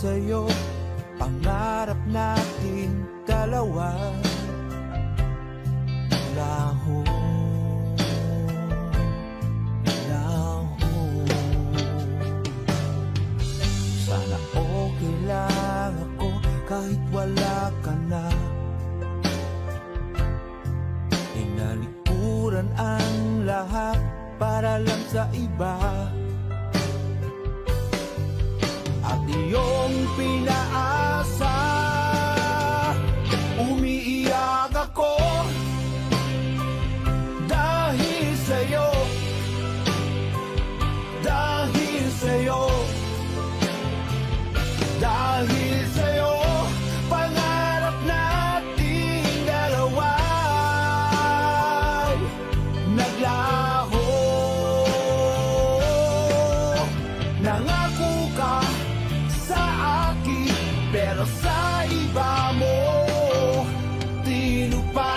sa'yo, pangarap natin dalawa. Laho, laho. Sana okay lang ako kahit wala ka na. Inalikuran ang lahat para lang sa iba. At iyong pinaasa, umiiyak ako dahil sa'yo, dahil sa'yo, dahil sa'yo. Pangarap nating dalawa naglaho. Nangako ka sa akin, pero sa iba mo tinupad.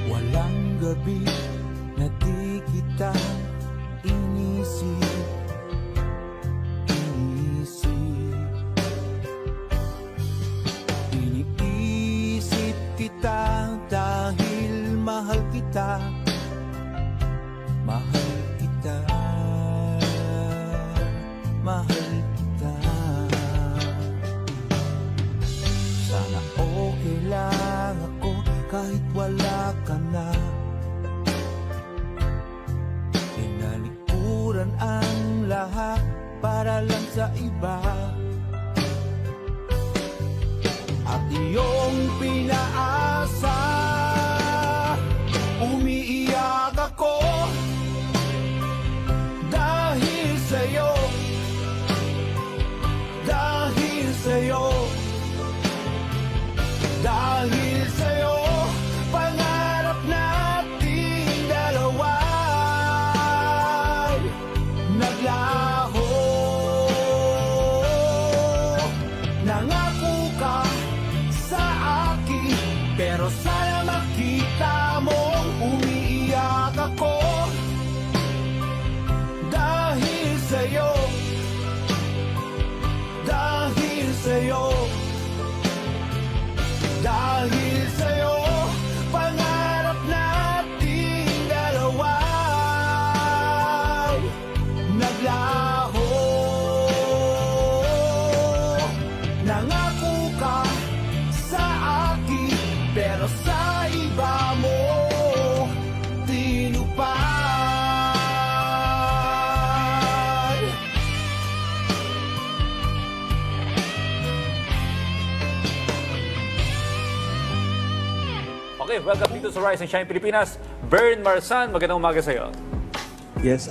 Walang gabi na di kita inisip, iniisip kita dahil mahal kita, mahal kita, mahal kita. Sana okay lang ako kahit wala ka na. Inalikuran ang lahat para lang sa iba. At iyong pinaasa, umiiyak ako dahil sa'yo, dahil sa'yo, dahil sa'yo. Pangarap nating dalawa naglaho. Nangako ka sa akin, pero sana makita mong umiiyak ako dahil sa'yo, dahil sa'yo, dahil sa'yo. Pangarap nating dalawa naglaho. Nangako ka sa akin, pero sa iba mo tinupad. Okay, welcome dito sa Rise and Shine Pilipinas. Bern Marsan, magandang umaga sa'yo. Yes,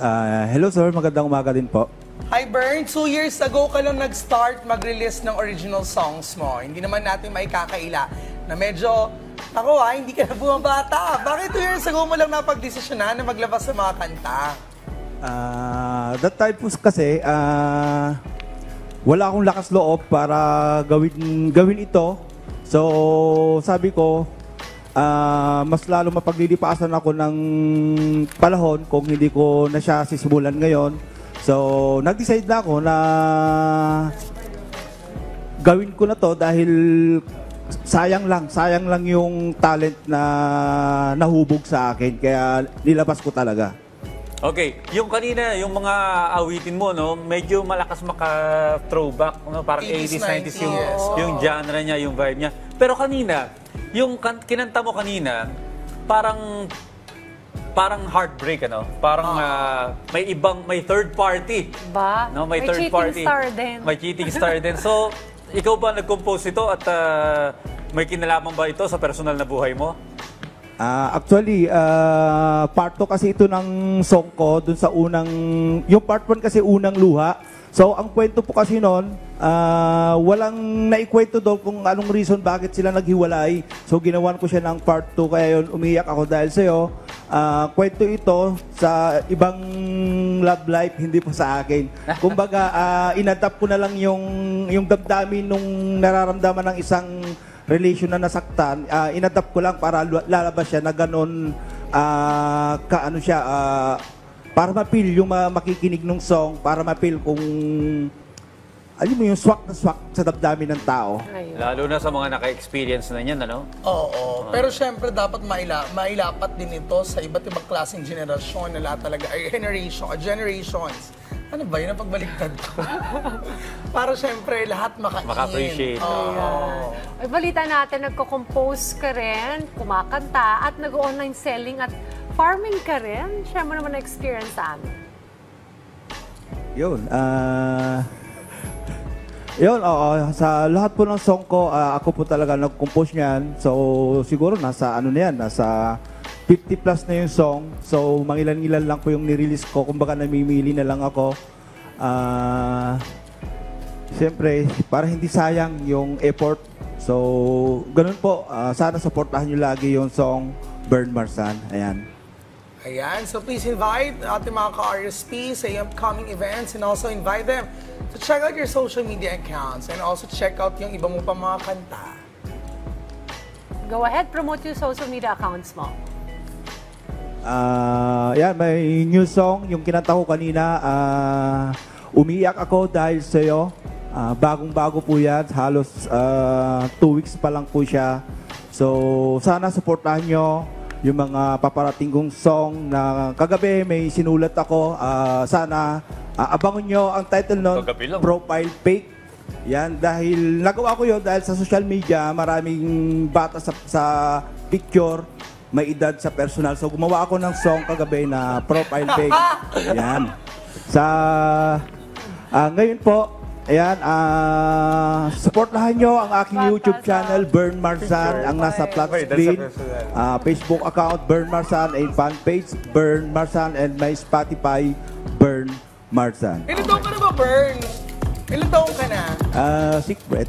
hello sir, magandang umaga din po. Hi Bern, 2 years ago ka lang nag-start mag-release ng original songs mo. Hindi naman natin maikakaila na medyo, hindi ka na bumabata. Bakit 2 years ago mo lang napag-desisyonan na maglabas ng mga kanta? That time po kasi, wala akong lakas loob para gawin ito. So, sabi ko, mas lalo mapaglilipasan ako ng panahon kung hindi ko na siya sisimulan ngayon. So, nag-decide na ako na gawin ko na to dahil sayang lang yung talent na nahubog sa akin. Kaya nilabas ko talaga. Okay, yung kanina, yung mga awitin mo, no, medyo malakas maka-throwback, no, parang 80s, 90s yung genre niya, yung vibe niya. Pero kanina, yung kinanta mo kanina, parang heartbreak, ano? Parang may third party. Ba? No, may third cheating party. Star din. May cheating star din. So, ikaw ba nag-compose ito at may kinalaman ba ito sa personal na buhay mo? Actually, part 2 kasi ito ng song ko, dun sa yung part 1 kasi unang luha. So, ang kwento po kasi noon, walang naikwento doon kung anong reason bakit sila naghiwalay. So, ginawan ko siya ng part 2, kaya yun, umiyak ako dahil sa'yo. Kwento ito sa ibang love life, hindi po sa akin. Kumbaga, inadapt ko na lang yung damdamin nung nararamdaman ng isang relation na nasaktan, inadapt ko lang para lalabas siya na ganun, kaano siya, para ma-feel yung makikinig ng song, para ma-feel kung, alam mo yung swak na swak sa damdamin ng tao. Ayun. Lalo na sa mga naka-experience na niyan, ano? Oo. Pero syempre dapat mailapat din ito sa iba't ibang klaseng generasyon na lahat talaga, ay generations. Ano ba yun ang pagbaliktad ko? Para syempre lahat Maka-appreciate. Oo. Ay, balita natin, nagko-compose ka rin, kumakanta, at nag-online selling at farming ka rin. Share mo naman na experience sa amin. Yun, yun, oo. Sa lahat po ng song ko, ako po talaga nag-compose niyan. So, siguro nasa ano na yan, nasa 50 plus na yung song. So, mangilan-ngilan lang po yung nirelease ko. Kumbaga, namimili na lang ako. Siyempre, para hindi sayang yung effort. So, ganun po. Sana supportahan nyo lagi yung song Burn Marsan. Ayan. Ayan, so please invite ating mga ka-RSP sa upcoming events and also invite them to check out your social media accounts and also check out yung iba mo pa mga kanta. Go ahead, promote yung social media accounts mo. Yan, may new song, yung kinanta ko kanina, Umiiyak Ako Dahil Sa'yo. Bagong-bago po yan, halos 2 weeks pa lang po siya. So, sana supportahan nyo yung mga paparating kong song na kagabi may sinulat ako. Sana abangan nyo ang title nun, Profile Fake. Yan, dahil nagawa ko yun dahil sa social media, maraming bata sa picture, may edad sa personal. So gumawa ako ng song kagabi na Profile Fake. Yan. Ngayon po, ayan, supportahan nyo ang aking YouTube channel, Burn Marsan, ang nasa flat screen. Facebook account, Burn Marsan, and fan page, Burn Marsan, and my Spotify, Burn Marsan. Ilan taong ka na ba, Burn? Ilan taong ka na? Secret.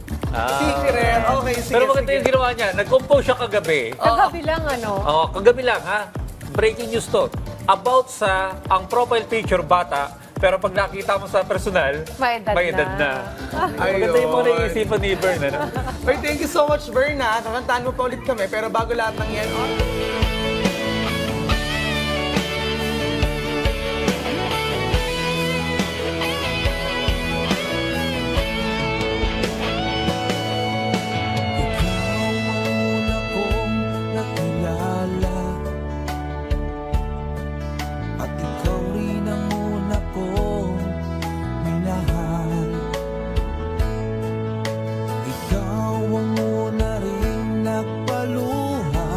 Secret. Okay, sige. Pero maganda yung ginawa niya. Nag-compose siya kagabi. Kagabi lang, ano? Oo, kagabi lang, ha? Breaking news to. About sa ang profile picture bata, pero pag nakita mo sa personal, May edad na. Ayun. Maganda yung mga naisipan ni Bern, ano? Well, thank you so much, Bern, ha? Kakantaan mo pa ulit kami. Pero bago lahat ng yan, Ikaw ang una kong nakilala, at ikaw rin ang una kong minahal. Ikaw ang una rin nagpaluha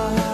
mahal